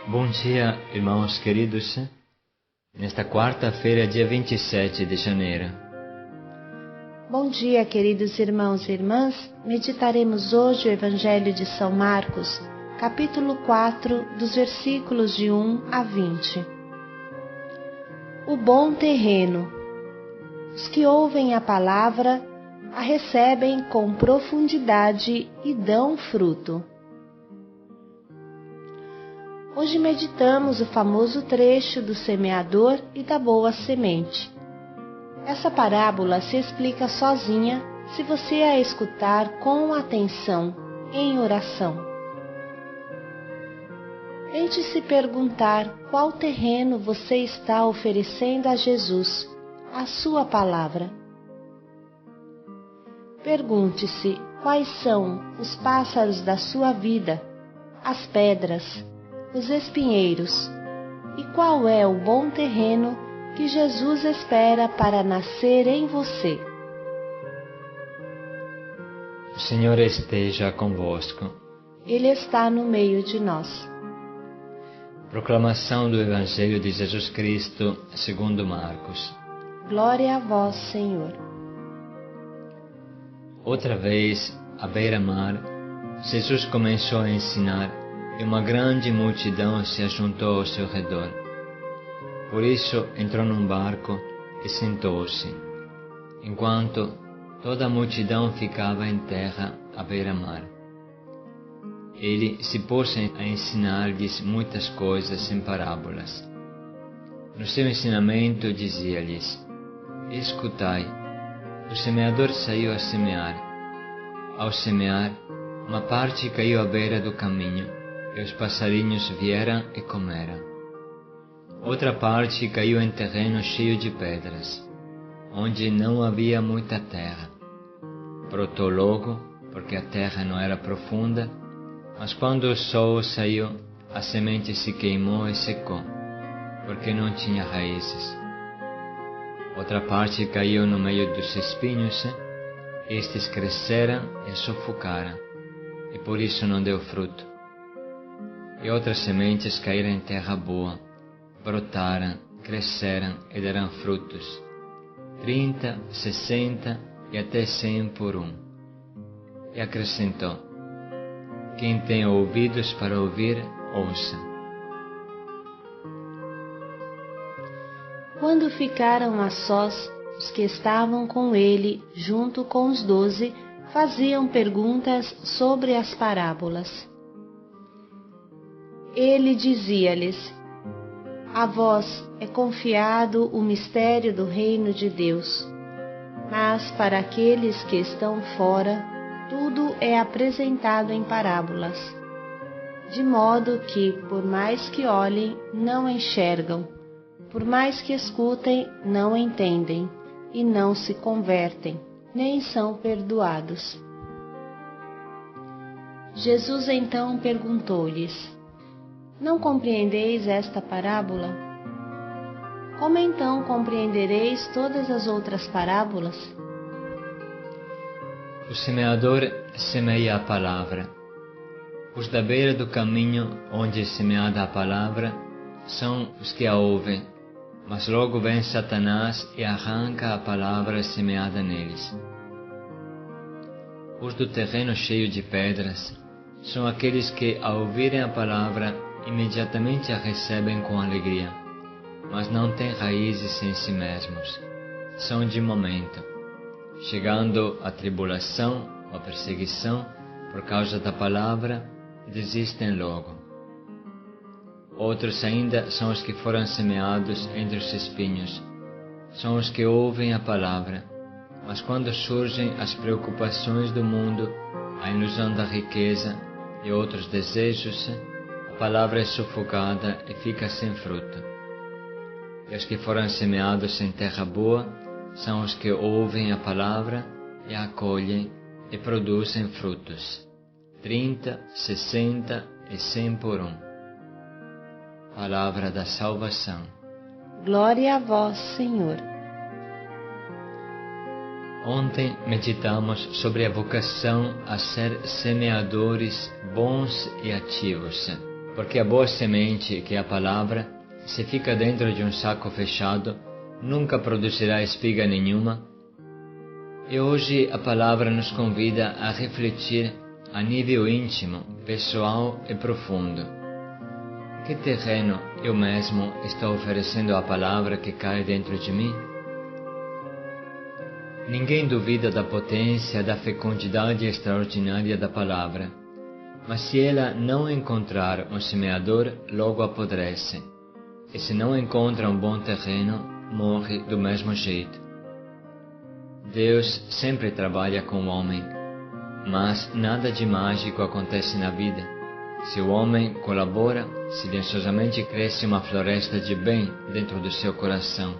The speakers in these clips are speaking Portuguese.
Bom dia, irmãos queridos. Nesta quarta-feira, dia 27 de janeiro. Bom dia, queridos irmãos e irmãs. Meditaremos hoje o Evangelho de São Marcos, capítulo 4, dos versículos de 1 a 20. O bom terreno. Os que ouvem a palavra a recebem com profundidade e dão fruto. Hoje meditamos o famoso trecho do semeador e da boa semente. Essa parábola se explica sozinha se você a escutar com atenção, em oração. Tente se perguntar qual terreno você está oferecendo a Jesus, a sua palavra. Pergunte-se quais são os pássaros da sua vida, as pedras, os espinheiros, e qual é o bom terreno que Jesus espera para nascer em você. O Senhor esteja convosco. Ele está no meio de nós. Proclamação do Evangelho de Jesus Cristo segundo Marcos. Glória a vós, Senhor. Outra vez, à beira-mar, Jesus começou a ensinar e uma grande multidão se ajuntou ao seu redor. Por isso entrou num barco e sentou-se, enquanto toda a multidão ficava em terra à beira-mar. Ele se pôs a ensinar-lhes muitas coisas em parábolas. No seu ensinamento dizia-lhes: Escutai, o semeador saiu a semear. Ao semear, uma parte caiu à beira do caminho, e os passarinhos vieram e comeram. Outra parte caiu em terreno cheio de pedras, onde não havia muita terra. Brotou logo, porque a terra não era profunda, mas quando o sol saiu, a semente se queimou e secou, porque não tinha raízes. Outra parte caiu no meio dos espinhos, estes cresceram e sufocaram, e por isso não deu fruto. E outras sementes caíram em terra boa, brotaram, cresceram e deram frutos, 30, 60 e até 100 por um. E acrescentou: Quem tem ouvidos para ouvir, ouça. Quando ficaram a sós, os que estavam com ele, junto com os 12, faziam perguntas sobre as parábolas. Ele dizia-lhes: A vós é confiado o mistério do reino de Deus, mas para aqueles que estão fora, tudo é apresentado em parábolas, de modo que, por mais que olhem, não enxergam, por mais que escutem, não entendem, e não se convertem, nem são perdoados. Jesus então perguntou-lhes: Não compreendeis esta parábola? Como então compreendereis todas as outras parábolas? O semeador semeia a palavra. Os da beira do caminho onde é semeada a palavra são os que a ouvem, mas logo vem Satanás e arranca a palavra semeada neles. Os do terreno cheio de pedras são aqueles que, ao ouvirem a palavra, imediatamente a recebem com alegria, mas não têm raízes em si mesmos. São de momento. Chegando a tribulação ou a perseguição por causa da palavra, desistem logo. Outros ainda são os que foram semeados entre os espinhos. São os que ouvem a palavra, mas quando surgem as preocupações do mundo, a ilusão da riqueza e outros desejos, a palavra é sufocada e fica sem fruto. E os que foram semeados em terra boa são os que ouvem a palavra e a acolhem e produzem frutos, 30, 60 e 100 por um. Palavra da salvação. Glória a vós, Senhor. Ontem meditamos sobre a vocação a ser semeadores bons e ativos. Porque a boa semente, que é a palavra, se fica dentro de um saco fechado, nunca produzirá espiga nenhuma. E hoje a palavra nos convida a refletir a nível íntimo, pessoal e profundo. Que terreno eu mesmo estou oferecendo à palavra que cai dentro de mim? Ninguém duvida da potência, da fecundidade extraordinária da palavra, mas se ela não encontrar um semeador, logo apodrece, e se não encontra um bom terreno, morre do mesmo jeito. Deus sempre trabalha com o homem, mas nada de mágico acontece na vida. Se o homem colabora, silenciosamente cresce uma floresta de bem dentro do seu coração.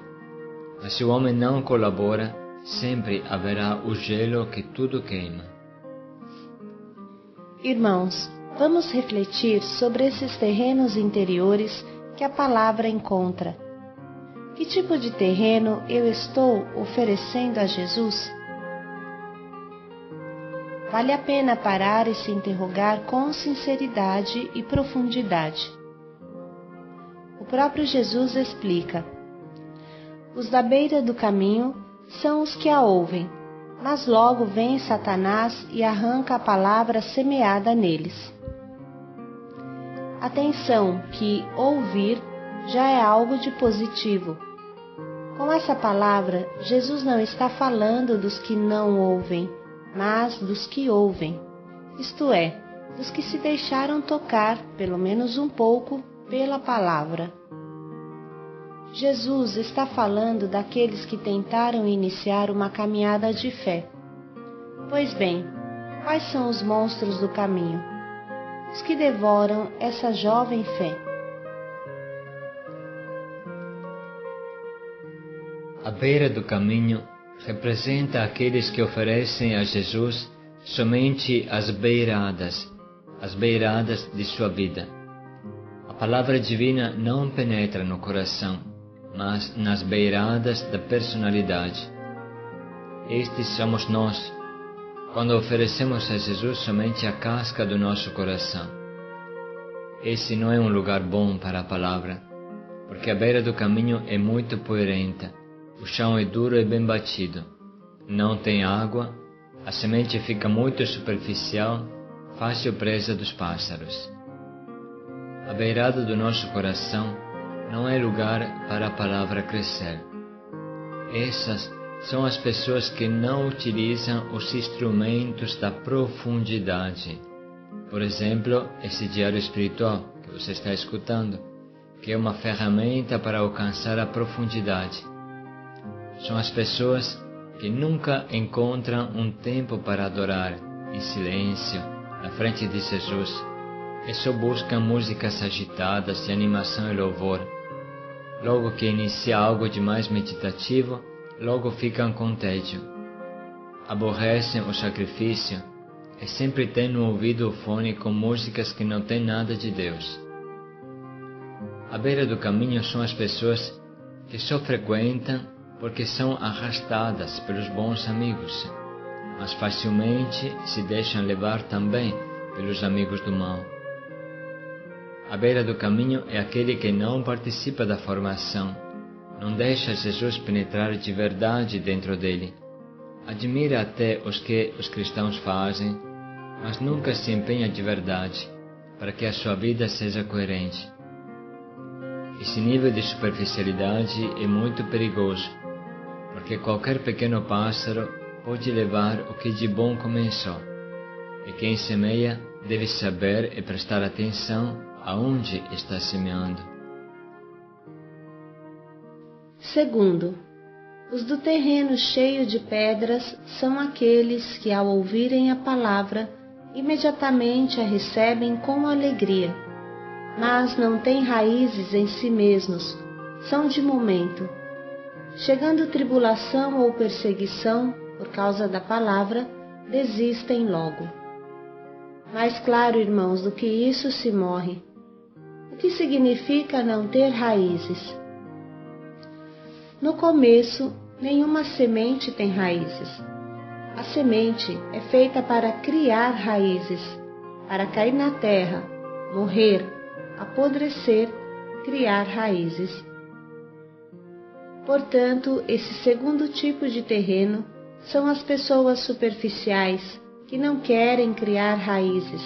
Mas se o homem não colabora, sempre haverá o gelo que tudo queima. Irmãos, vamos refletir sobre esses terrenos interiores que a palavra encontra. Que tipo de terreno eu estou oferecendo a Jesus? Vale a pena parar e se interrogar com sinceridade e profundidade. O próprio Jesus explica: os da beira do caminho são os que a ouvem, mas logo vem Satanás e arranca a palavra semeada neles. Atenção que ouvir já é algo de positivo. Com essa palavra, Jesus não está falando dos que não ouvem, mas dos que ouvem, isto é, dos que se deixaram tocar, pelo menos um pouco, pela palavra. Jesus está falando daqueles que tentaram iniciar uma caminhada de fé. Pois bem, quais são os monstros do caminho? Os que devoram essa jovem fé. A beira do caminho representa aqueles que oferecem a Jesus somente as beiradas de sua vida. A palavra divina não penetra no coração, mas nas beiradas da personalidade. Estes somos nós, quando oferecemos a Jesus somente a casca do nosso coração. Esse não é um lugar bom para a palavra, porque a beira do caminho é muito poeirenta. O chão é duro e bem batido, não tem água, a semente fica muito superficial, fácil presa dos pássaros. A beirada do nosso coração não é lugar para a palavra crescer. Essas são as pessoas que não utilizam os instrumentos da profundidade. Por exemplo, esse diário espiritual que você está escutando, que é uma ferramenta para alcançar a profundidade. São as pessoas que nunca encontram um tempo para adorar em silêncio, na frente de Jesus, e só buscam músicas agitadas de animação e louvor. Logo que inicia algo de mais meditativo, logo ficam com tédio. Aborrecem o sacrifício e sempre têm no ouvido o fone com músicas que não têm nada de Deus. À beira do caminho são as pessoas que só frequentam porque são arrastadas pelos bons amigos, mas facilmente se deixam levar também pelos amigos do mal. À beira do caminho é aquele que não participa da formação, não deixa Jesus penetrar de verdade dentro dele. Admira até os que os cristãos fazem, mas nunca se empenha de verdade para que a sua vida seja coerente. Esse nível de superficialidade é muito perigoso, porque qualquer pequeno pássaro pode levar o que de bom começou, e quem semeia deve saber e prestar atenção aonde está semeando. Segundo, os do terreno cheio de pedras são aqueles que, ao ouvirem a palavra, imediatamente a recebem com alegria, mas não têm raízes em si mesmos, são de momento. Chegando tribulação ou perseguição por causa da palavra, desistem logo. Mais claro, irmãos, do que isso se morre. O que significa não ter raízes? No começo, nenhuma semente tem raízes. A semente é feita para criar raízes, para cair na terra, morrer, apodrecer, criar raízes. Portanto, esse segundo tipo de terreno são as pessoas superficiais que não querem criar raízes.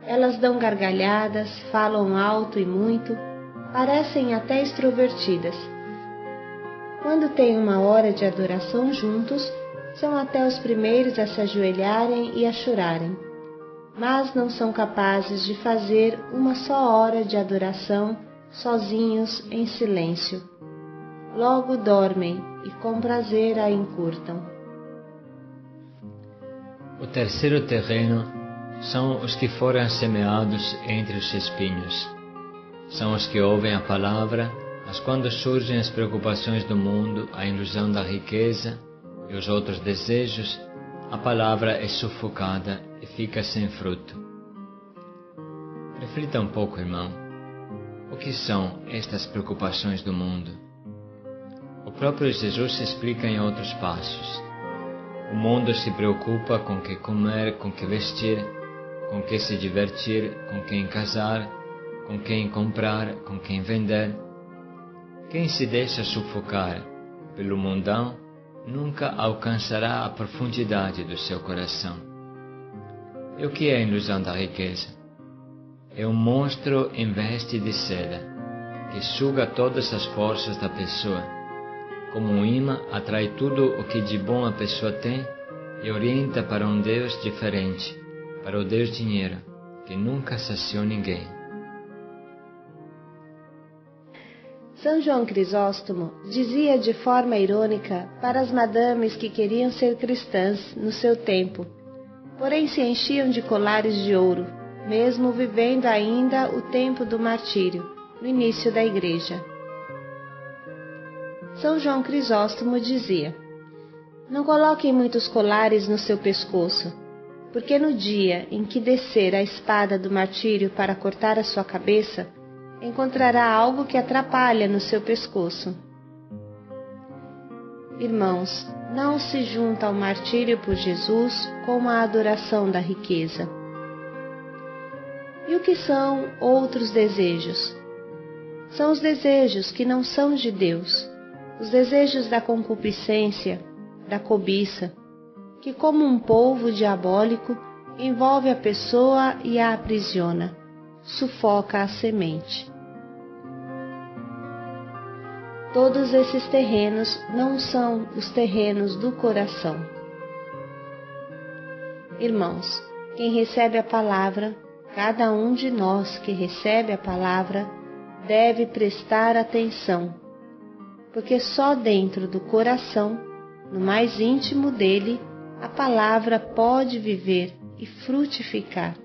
Elas dão gargalhadas, falam alto e muito, parecem até extrovertidas. Quando têm uma hora de adoração juntos, são até os primeiros a se ajoelharem e a chorarem, mas não são capazes de fazer uma só hora de adoração sozinhos em silêncio. Logo dormem e com prazer a encurtam. O terceiro terreno são os que foram semeados entre os espinhos. São os que ouvem a palavra, mas quando surgem as preocupações do mundo, a ilusão da riqueza e os outros desejos, a palavra é sufocada e fica sem fruto. Reflita um pouco, irmão. O que são estas preocupações do mundo? O próprio Jesus explica em outros passos. O mundo se preocupa com o que comer, com o que vestir, com o que se divertir, com quem casar, com quem comprar, com quem vender. Quem se deixa sufocar pelo mundão nunca alcançará a profundidade do seu coração. E o que é a ilusão da riqueza? É um monstro em veste de seda, que suga todas as forças da pessoa. Como um imã, atrai tudo o que de bom a pessoa tem e orienta para um Deus diferente, para o Deus dinheiro, que nunca saciou ninguém. São João Crisóstomo dizia de forma irônica para as madames que queriam ser cristãs no seu tempo, porém se enchiam de colares de ouro, mesmo vivendo ainda o tempo do martírio, no início da Igreja. São João Crisóstomo dizia: não coloquem muitos colares no seu pescoço, porque no dia em que descer a espada do martírio para cortar a sua cabeça, encontrará algo que atrapalha no seu pescoço. Irmãos, não se junta ao martírio por Jesus com a adoração da riqueza. E o que são outros desejos? São os desejos que não são de Deus, os desejos da concupiscência, da cobiça, que como um polvo diabólico envolve a pessoa e a aprisiona, sufoca a semente. Todos esses terrenos não são os terrenos do coração. Irmãos, quem recebe a palavra, cada um de nós que recebe a palavra, deve prestar atenção, porque só dentro do coração, no mais íntimo dele, a palavra pode viver e frutificar.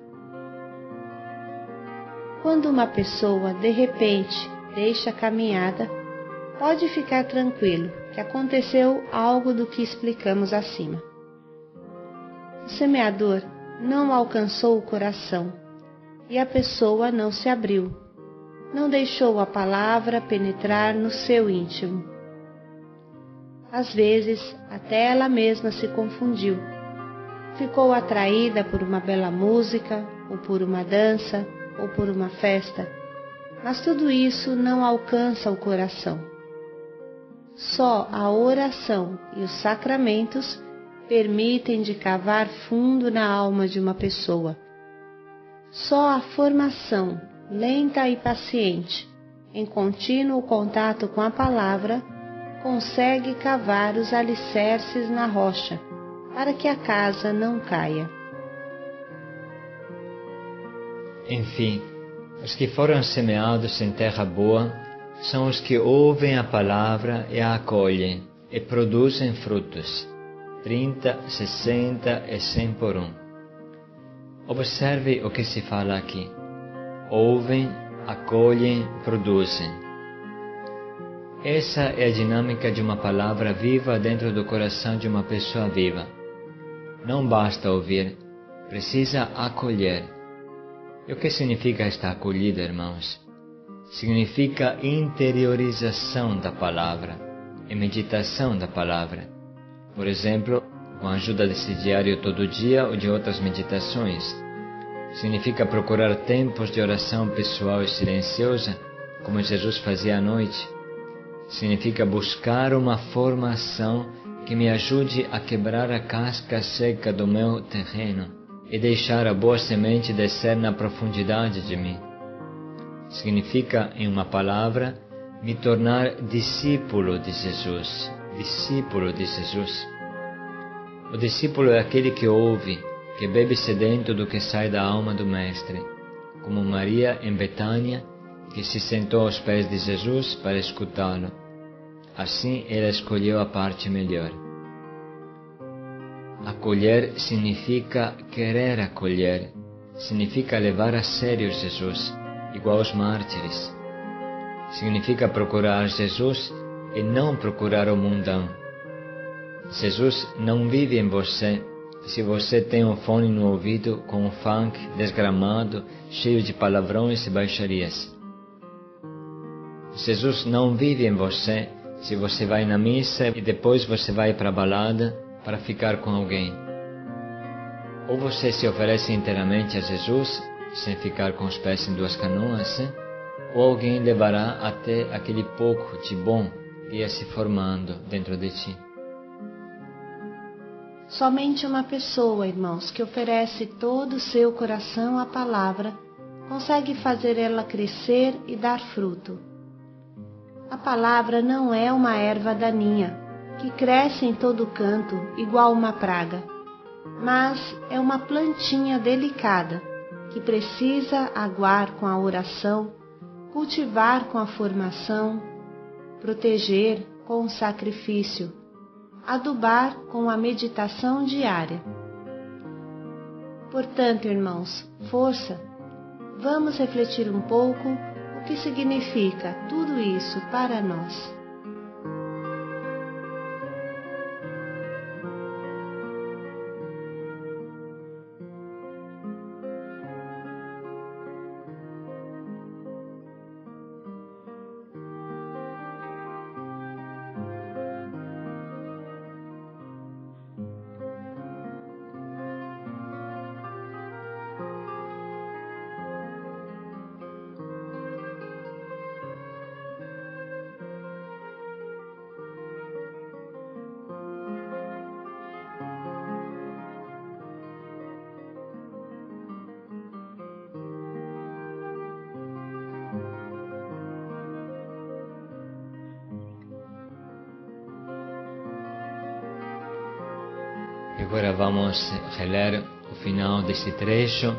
Quando uma pessoa, de repente, deixa a caminhada, pode ficar tranquilo que aconteceu algo do que explicamos acima. O semeador não alcançou o coração e a pessoa não se abriu, não deixou a palavra penetrar no seu íntimo. Às vezes, até ela mesma se confundiu. Ficou atraída por uma bela música, ou por uma dança, ou por uma festa, mas tudo isso não alcança o coração. Só a oração e os sacramentos permitem de cavar fundo na alma de uma pessoa. Só a formação, lenta e paciente, em contínuo contato com a palavra, consegue cavar os alicerces na rocha, para que a casa não caia. Enfim, os que foram semeados em terra boa são os que ouvem a palavra e a acolhem e produzem frutos, 30, 60 e 100 por um. Observe o que se fala aqui. Ouvem, acolhem, produzem. Essa é a dinâmica de uma palavra viva dentro do coração de uma pessoa viva. Não basta ouvir, precisa acolher. E o que significa esta acolhida, irmãos? Significa interiorização da palavra e meditação da palavra. Por exemplo, com a ajuda desse diário todo dia ou de outras meditações. Significa procurar tempos de oração pessoal e silenciosa, como Jesus fazia à noite. Significa buscar uma formação que me ajude a quebrar a casca seca do meu terreno e deixar a boa semente descer na profundidade de mim. Significa, em uma palavra, me tornar discípulo de Jesus. Discípulo de Jesus. O discípulo é aquele que ouve, que bebe sedento do que sai da alma do Mestre, como Maria em Betânia, que se sentou aos pés de Jesus para escutá-lo. Assim ela escolheu a parte melhor. Acolher significa querer acolher, significa levar a sério Jesus, igual aos mártires. Significa procurar Jesus e não procurar o mundão. Jesus não vive em você se você tem um fone no ouvido com um funk desgramado, cheio de palavrões e baixarias. Jesus não vive em você se você vai na missa e depois você vai para a balada para ficar com alguém. Ou você se oferece inteiramente a Jesus, sem ficar com os pés em duas canoas, ou alguém levará até aquele pouco de bom que ia se formando dentro de ti. Somente uma pessoa, irmãos, que oferece todo o seu coração à palavra, consegue fazer ela crescer e dar fruto. A palavra não é uma erva daninha, que cresce em todo canto, igual uma praga, mas é uma plantinha delicada, que precisa aguar com a oração, cultivar com a formação, proteger com o sacrifício, adubar com a meditação diária. Portanto, irmãos, força! Vamos refletir um pouco o que significa tudo isso para nós. E agora vamos reler o final desse trecho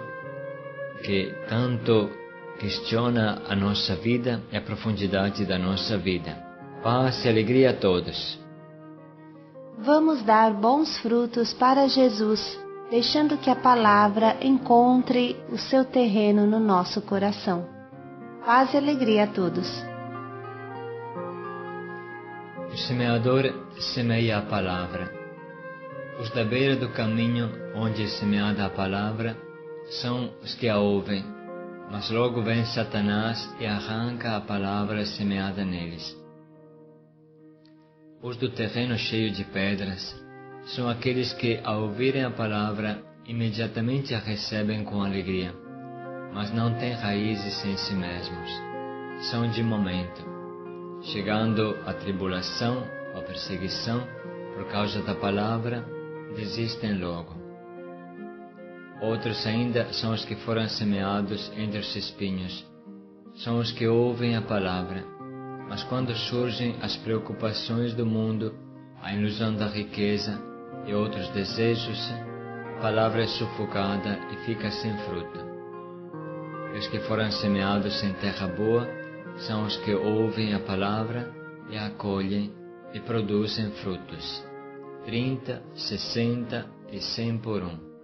que tanto questiona a nossa vida e a profundidade da nossa vida. Paz e alegria a todos. Vamos dar bons frutos para Jesus, deixando que a palavra encontre o seu terreno no nosso coração. Paz e alegria a todos. O semeador semeia a palavra. Os da beira do caminho onde é semeada a palavra são os que a ouvem, mas logo vem Satanás e arranca a palavra semeada neles. Os do terreno cheio de pedras são aqueles que, ao ouvirem a palavra, imediatamente a recebem com alegria, mas não têm raízes em si mesmos. São de momento. Chegando a tribulação ou perseguição por causa da palavra, desistem logo. Outros ainda são os que foram semeados entre os espinhos. São os que ouvem a palavra, mas quando surgem as preocupações do mundo, a ilusão da riqueza e outros desejos, a palavra é sufocada e fica sem fruto. E os que foram semeados em terra boa são os que ouvem a palavra e a acolhem e produzem frutos, 30, 60 e 100 por 1.